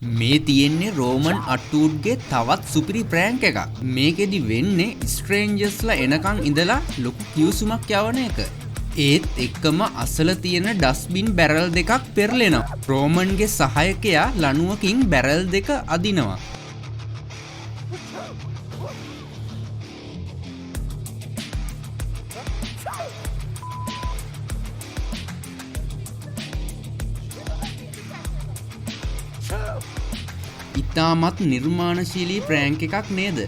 මේ තියෙන්නේ රෝමන් අට්ටූඩ්ගේ තවත් සුපිරි ප්‍රෑන්ක් එකක්. මේකෙදි වෙන්නේ ස්ට්‍රේන්ජර්ස්ලා එනකන් ඉඳලා ලොකු කිව්සුමක් යවන එක. ඒත් එක්කම අසල තියෙන ඩස්බින් බැරල් දෙකක් පෙරලෙනවා. රෝමන්ගේ සහායකයා ලණුවකින් බැරල් දෙක අදිනවා. ඉතාමත් නිර්මාණශීලී ප්‍රෑන්ක් එකක් නේද?